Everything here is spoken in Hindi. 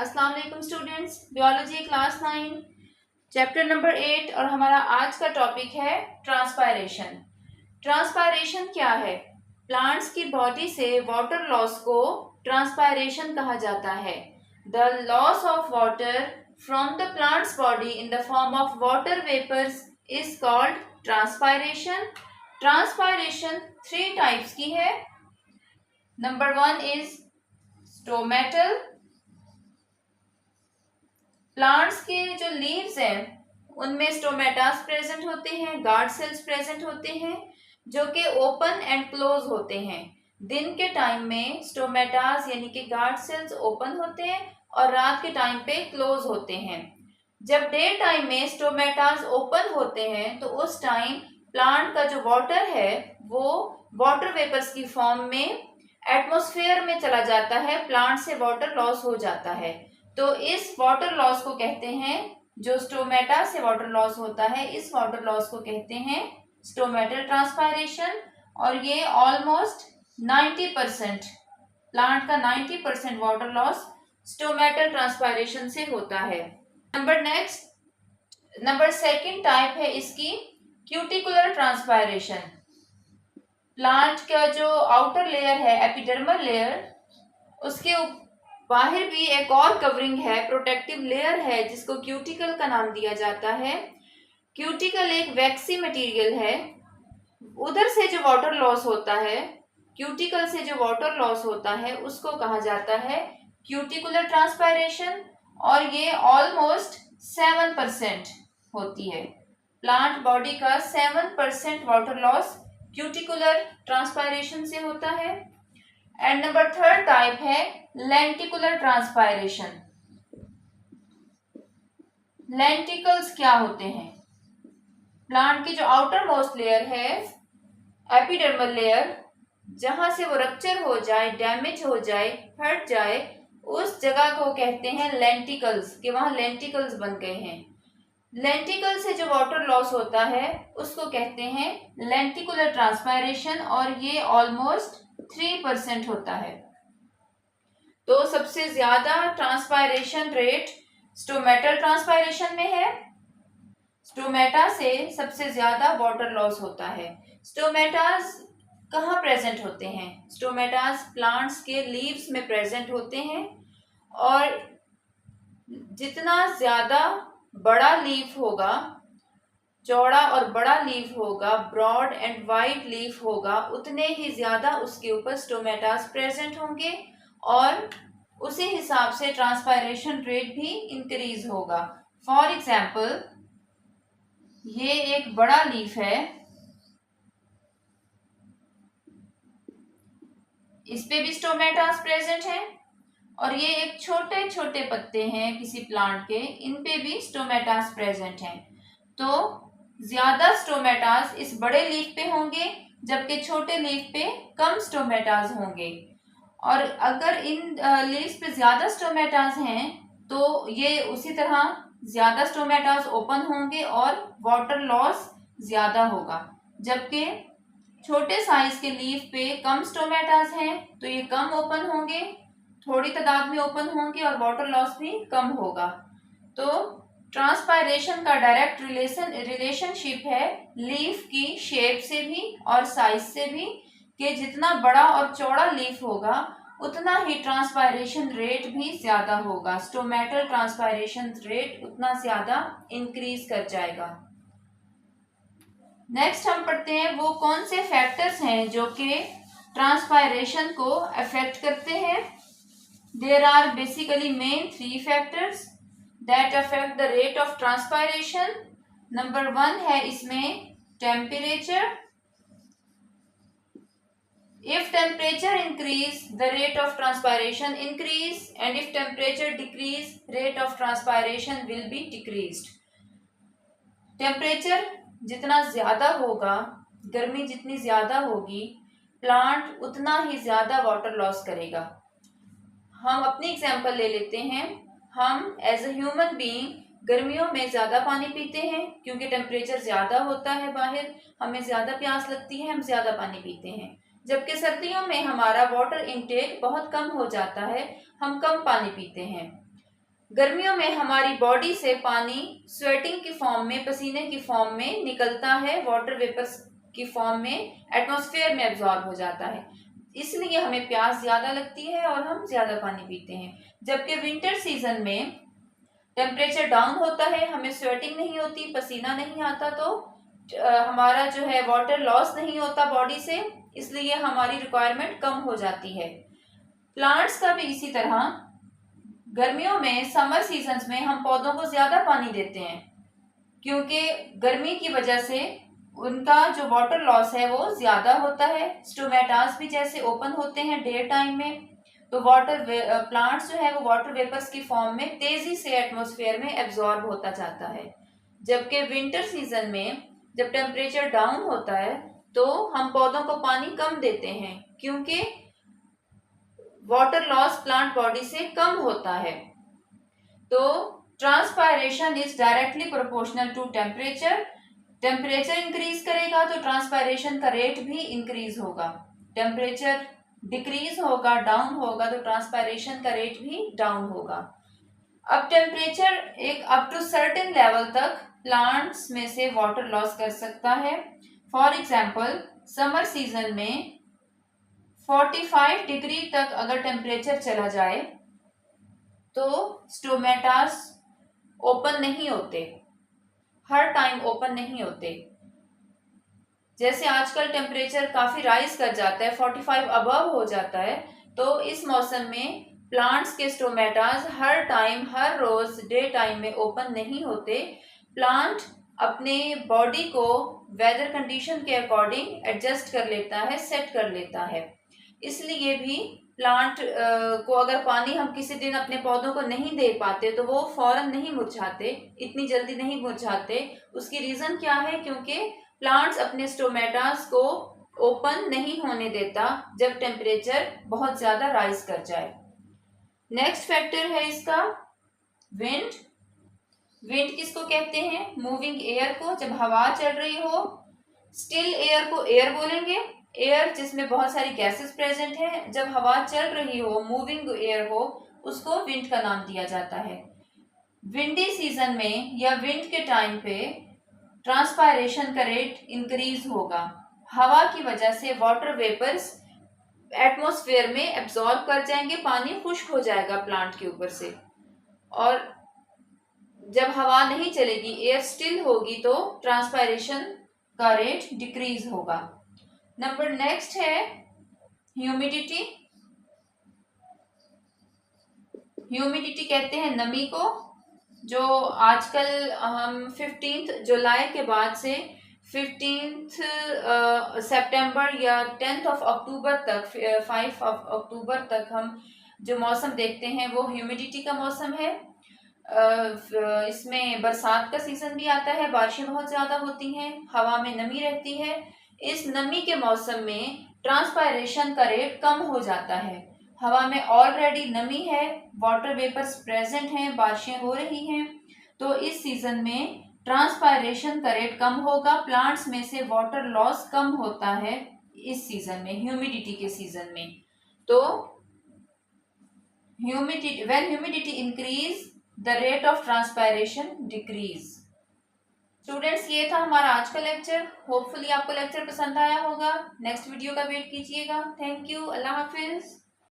अस्सलाम वालेकुम students, biology class 9 chapter number 8 और हमारा आज का टॉपिक है ट्रांसपायरेशन। ट्रांसपायरेशन क्या है? प्लांट्स की बॉडी से वाटर लॉस को ट्रांसपायरेशन कहा जाता है। The loss of water from the plants body in the form of water vapours is called transpiration. Transpiration 3 types की है। Number 1 is stomatal. प्लांट्स के जो लीव्स हैं उनमें स्टोमेटास प्रेजेंट होते हैं, गार्ड सेल्स प्रेजेंट होते हैं जो कि ओपन एंड क्लोज होते हैं। दिन के टाइम में स्टोमेटास यानी कि गार्ड सेल्स ओपन होते हैं और रात के टाइम पे क्लोज होते हैं। जब डे टाइम में स्टोमेटास ओपन होते हैं तो उस टाइम प्लांट का जो वाटर है वो वाटर वेपर्स की फॉर्म में एटमॉस्फेयर में चला जाता है, प्लांट से वाटर लॉस हो जाता है। तो इस वाटर लॉस को कहते हैं, जो स्टोमेटा से वाटर लॉस होता है इस वाटर लॉस को कहते हैं स्टोमेटल ट्रांसपायरेशन। और ये ऑलमोस्ट 90% प्लांट का 90% वाटर लॉस स्टोमेटल ट्रांसपायरेशन से होता है। नंबर सेकंड टाइप है इसकी क्यूटिकुलर ट्रांसपायरेशन। प्लांट का जो आउटर लेयर है एपिडर्मल लेयर, उसके बाहर भी एक और कवरिंग है, प्रोटेक्टिव लेयर है जिसको क्यूटिकल का नाम दिया जाता है। क्यूटिकल एक वैक्सी मटेरियल है। उधर से जो वाटर लॉस होता है, क्यूटिकल से जो वाटर लॉस होता है उसको कहा जाता है क्यूटिकुलर ट्रांसपायरेशन और ये ऑलमोस्ट 7% होती है। प्लांट बॉडी का 7% वाटर लॉस क्यूटिकुलर ट्रांसपायरेशन से होता है। एंड नंबर थर्ड टाइप है लेंटिकुलर ट्रांसपायरेशन। लेंटिकल्स क्या होते हैं? प्लांट की जो आउटर मोस्ट लेयर है एपिडर्मल लेयर, जहां से वो रप्चर हो जाए, डैमेज हो जाए, फट जाए, उस जगह को कहते हैं लेंटिकल्स, कि वहां लेंटिकल्स बन गए हैं। लेंटिकल से जो वाटर लॉस होता है उसको कहते हैं लेंटिकुलर ट्रांसपायरेशन और ये ऑलमोस्ट 3% होता है। तो सबसे ज्यादा ट्रांसपायरेशन रेट स्टोमेटल ट्रांसपायरेशन में है। स्टोमेटा से सबसे ज्यादा वाटर लॉस होता है। स्टोमेटास कहाँ प्रेजेंट होते हैं? स्टोमेटास प्लांट्स के लीव्स में प्रेजेंट होते हैं और जितना ज्यादा बड़ा लीफ होगा, चौड़ा और बड़ा लीफ होगा, ब्रॉड एंड वाइड लीफ होगा, उतने ही ज्यादा उसके ऊपर स्टोमेटास प्रेजेंट होंगे और उसी हिसाब से ट्रांसपायरेशन रेट भी इंक्रीज होगा। फॉर एग्जाम्पल, ये एक बड़ा लीफ है, इस पे भी स्टोमेटास प्रेजेंट है और ये एक छोटे छोटे पत्ते हैं किसी प्लांट के, इन पे भी स्टोमेटास प्रेजेंट हैं। तो ज्यादा स्टोमेटास इस बड़े लीफ पे होंगे जबकि छोटे लीफ पे कम स्टोमेटास होंगे। और अगर इन लीव्स पे ज्यादा स्टोमेटास हैं तो ये उसी तरह ज्यादा स्टोमेटास ओपन होंगे और वाटर लॉस ज्यादा होगा। जबकि छोटे साइज के लीफ पे कम स्टोमेटास हैं तो ये कम ओपन होंगे, थोड़ी तादाद में ओपन होंगे और वाटर लॉस भी कम होगा। तो ट्रांसपायरेशन का डायरेक्ट रिलेशनशिप है लीफ की शेप से भी और साइज से भी, कि जितना बड़ा और चौड़ा लीफ होगा उतना ही ट्रांसपायरेशन रेट भी ज्यादा होगा, स्टोमेटल ट्रांसपायरेशन रेट उतना ज्यादा इंक्रीज कर जाएगा। नेक्स्ट हम पढ़ते हैं वो कौन से फैक्टर्स हैं जो कि ट्रांसपायरेशन को अफेक्ट करते हैं। There are basically main 3 factors that affect the rate of transpiration. Number 1 है इसमें temperature. If temperature increase, the rate of transpiration increase, and if temperature decrease, rate of transpiration will be decreased. Temperature जितना ज्यादा होगा, गर्मी जितनी ज्यादा होगी, प्लांट उतना ही ज्यादा वाटर लॉस करेगा। हम अपनी एग्जांपल ले लेते हैं। हम एज अ ह्यूमन बीइंग गर्मियों में ज्यादा पानी पीते हैं क्योंकि टेम्परेचर ज्यादा होता है बाहर, हमें ज्यादा प्यास लगती है, हम ज्यादा पानी पीते हैं। जबकि सर्दियों में हमारा वाटर इनटेक बहुत कम हो जाता है, हम कम पानी पीते हैं। गर्मियों में हमारी बॉडी से पानी स्वेटिंग की फॉर्म में, पसीने की फॉर्म में निकलता है, वाटर वेपर्स की फॉर्म में एटमॉस्फेयर में एब्जॉर्ब हो जाता है, इसलिए हमें प्यास ज्यादा लगती है और हम ज्यादा पानी पीते हैं। जबकि विंटर सीजन में टेम्परेचर डाउन होता है, हमें स्वेटिंग नहीं होती, पसीना नहीं आता, तो हमारा जो है वाटर लॉस नहीं होता बॉडी से, इसलिए हमारी रिक्वायरमेंट कम हो जाती है। प्लांट्स का भी इसी तरह, गर्मियों में समर सीजन्स में हम पौधों को ज्यादा पानी देते हैं क्योंकि गर्मी की वजह से उनका जो वाटर लॉस है वो ज्यादा होता है। स्टोमेटास भी जैसे ओपन होते हैं डे टाइम में, तो वाटर प्लांट्स जो है वो वाटर वेपर्स की फॉर्म में तेजी से एटमॉस्फेयर में एब्जॉर्ब होता जाता है। जबकि विंटर सीजन में जब टेम्परेचर डाउन होता है तो हम पौधों को पानी कम देते हैं क्योंकि वाटर लॉस प्लांट बॉडी से कम होता है। तो transpiration is directly proportional to temperature. Temperature increase करेगा तो ट्रांसपायरेशन का रेट भी इंक्रीज होगा। टेम्परेचर डिक्रीज होगा, डाउन होगा, तो ट्रांसपायरेशन का रेट भी डाउन होगा। अब टेम्परेचर एक अप टू सर्टेन लेवल तक प्लांट्स में से वाटर लॉस कर सकता है। फॉर एग्जाम्पल समर सीजन में 45 डिग्री तक अगर टेम्परेचर चला जाए तो स्टोमेटास ओपन नहीं होते, हर टाइम ओपन नहीं होते। जैसे आजकल टेम्परेचर काफी राइज कर जाता है, 45 अबव हो जाता है, तो इस मौसम में प्लांट्स के स्टोमेटास हर टाइम, हर रोज डे टाइम में ओपन नहीं होते। प्लांट अपने बॉडी को वेदर कंडीशन के अकॉर्डिंग एडजस्ट कर लेता है, सेट कर लेता है। इसलिए भी प्लांट को अगर पानी हम किसी दिन अपने पौधों को नहीं दे पाते तो वो फौरन नहीं मुरझाते, इतनी जल्दी नहीं मुरझाते। उसकी रीजन क्या है? क्योंकि प्लांट्स अपने स्टोमेटास को ओपन नहीं होने देता जब टेम्परेचर बहुत ज्यादा राइज कर जाए। नेक्स्ट फैक्टर है इसका विंड। विंड किसको कहते हैं? मूविंग एयर को। जब हवा चल रही हो, स्टिल एयर को एयर बोलेंगे, एयर जिसमें बहुत सारी गैसेस प्रेजेंट है। जब हवा चल रही हो, मूविंग एयर हो, उसको विंड का नाम दिया जाता है। विंडी सीजन में या विंड के टाइम पे ट्रांसपायरेशन का रेट इंक्रीज होगा। हवा की वजह से वाटर वेपर्स एटमॉस्फेयर में एब्जॉर्ब कर जाएंगे, पानी खुश्क हो जाएगा प्लांट के ऊपर से। और जब हवा नहीं चलेगी, एयर स्टिल होगी, तो ट्रांसपायरेशन का रेट डिक्रीज होगा। नंबर नेक्स्ट है ह्यूमिडिटी। ह्यूमिडिटी कहते हैं नमी को, जो आजकल हम 15 जुलाई के बाद से 15 सितंबर या 10 अक्टूबर तक, 5 अक्टूबर तक हम जो मौसम देखते हैं वो ह्यूमिडिटी का मौसम है। इसमें बरसात का सीजन भी आता है, बारिशें बहुत ज्यादा होती हैं, हवा में नमी रहती है। इस नमी के मौसम में ट्रांसपायरेशन का रेट कम हो जाता है। हवा में ऑलरेडी नमी है, वाटर वेपर्स प्रेजेंट हैं, बारिशें हो रही हैं, तो इस सीजन में ट्रांसपायरेशन का रेट कम होगा। प्लांट्स में से वाटर लॉस कम होता है इस सीजन में, ह्यूमिडिटी के सीजन में। तो humidity, when humidity increase the rate of transpiration decrease. Students, ये था हमारा आज का लेक्चर। होपफुली आपको लेक्चर पसंद आया होगा। नेक्स्ट वीडियो का वेट कीजिएगा। Thank you. Allah Hafiz.